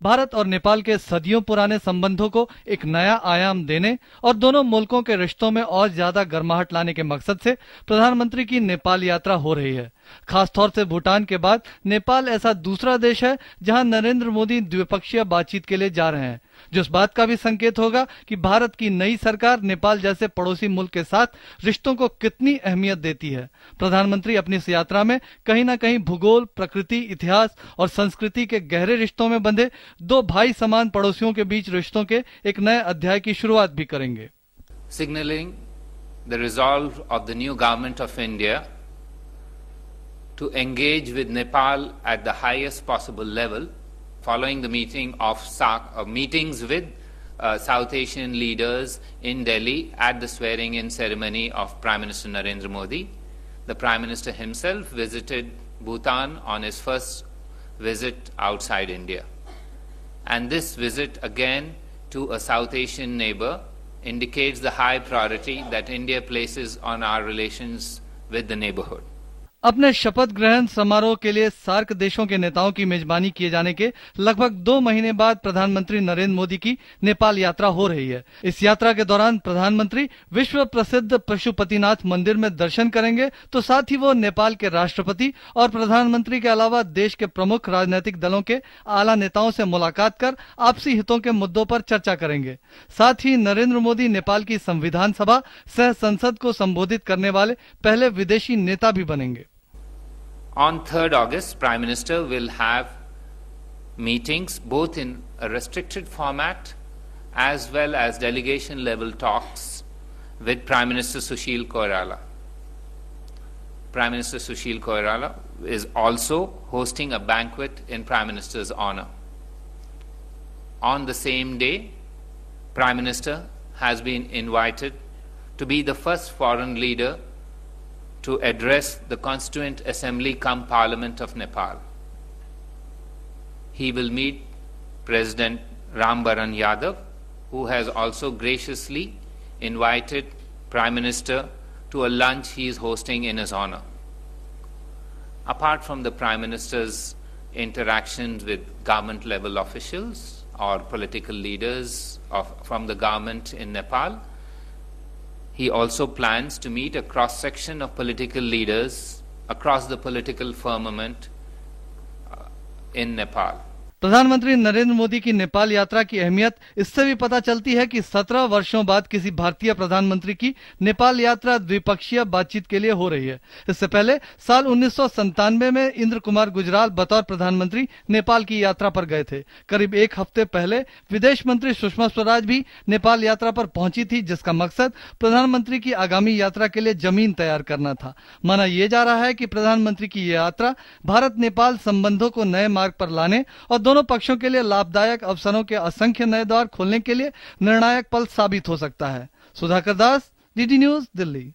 भारत और नेपाल के सदियों पुराने संबंधों को एक नया आयाम देने और दोनों मुल्कों के रिश्तों में और ज्यादा गर्माहट लाने के मकसद से प्रधानमंत्री की नेपाल यात्रा हो रही है। खासतौर से भूटान के बाद नेपाल ऐसा दूसरा देश है जहां नरेंद्र मोदी द्विपक्षीय बातचीत के लिए जा रहे हैं, जो इस बात का भी संकेत होगा कि भारत की नई सरकार नेपाल जैसे पड़ोसी मुल्क के साथ रिश्तों को कितनी अहमियत देती है। प्रधानमंत्री अपनी इस यात्रा में कहीं न कहीं भूगोल, प्रकृति, इतिहास और संस्कृति के गहरे रिश्तों में बंधे दो भाई समान पड़ोसियों के बीच रिश्तों के एक नए अध्याय की शुरुआत भी करेंगे। Signaling the resolve of the new government of India to engage with Nepal at the highest possible level, following the meeting of SAARC, meetings with South Asian leaders in Delhi at the swearing-in ceremony of Prime Minister Narendra Modi. The Prime Minister himself visited Bhutan on his first visit outside India. And this visit again to a South Asian neighbor indicates the high priority that India places on our relations with the neighborhood. अपने शपथ ग्रहण समारोह के लिए SAARC देशों के नेताओं की मेजबानी किए जाने के लगभग 2 महीने बाद प्रधानमंत्री नरेंद्र मोदी की नेपाल यात्रा हो रही है। इस यात्रा के दौरान प्रधानमंत्री विश्व प्रसिद्ध पशुपतिनाथ मंदिर में दर्शन करेंगे, तो साथ ही वो नेपाल के राष्ट्रपति और प्रधानमंत्री के अलावा देश के प्रमुख राजनीतिक दलों के आला नेताओं से मुलाकात कर आपसी हितों के मुद्दों पर चर्चा करेंगे। साथ ही नरेंद्र मोदी नेपाल की संविधान सभा सह संसद को संबोधित करने वाले पहले विदेशी नेता भी बनेंगे। On 3rd August, Prime Minister will have meetings both in a restricted format as well as delegation level talks with Prime Minister Sushil Koirala. Prime Minister Sushil Koirala is also hosting a banquet in Prime Minister's honor. On the same day, Prime Minister has been invited to be the first foreign leader to address the Constituent Assembly cum Parliament of Nepal. He will meet President Rambaran Yadav, who has also graciously invited Prime Minister to a lunch he is hosting in his honor. Apart from the Prime Minister's interactions with government level officials or political leaders from the government in Nepal, he also plans to meet a cross-section of political leaders across the political firmament in Nepal. प्रधानमंत्री नरेंद्र मोदी की नेपाल यात्रा की अहमियत इससे भी पता चलती है कि 17 वर्षों बाद किसी भारतीय प्रधानमंत्री की नेपाल यात्रा द्विपक्षीय बातचीत के लिए हो रही है। इससे पहले साल 1997 में इंद्र कुमार गुजराल बतौर प्रधानमंत्री नेपाल की यात्रा पर गए थे। करीब एक हफ्ते पहले विदेश मंत्री सुषमा स्वराज भी नेपाल यात्रा पर पहुंची थी, जिसका मकसद प्रधानमंत्री की आगामी यात्रा के लिए जमीन तैयार करना था। माना यह जा रहा है कि प्रधानमंत्री की यह यात्रा भारत नेपाल संबंधों को नए मार्ग पर लाने और दोनों पक्षों के लिए लाभदायक अवसरों के असंख्य नए द्वार खोलने के लिए निर्णायक पल साबित हो सकता है। सुधाकर दास, डीडी न्यूज, दिल्ली।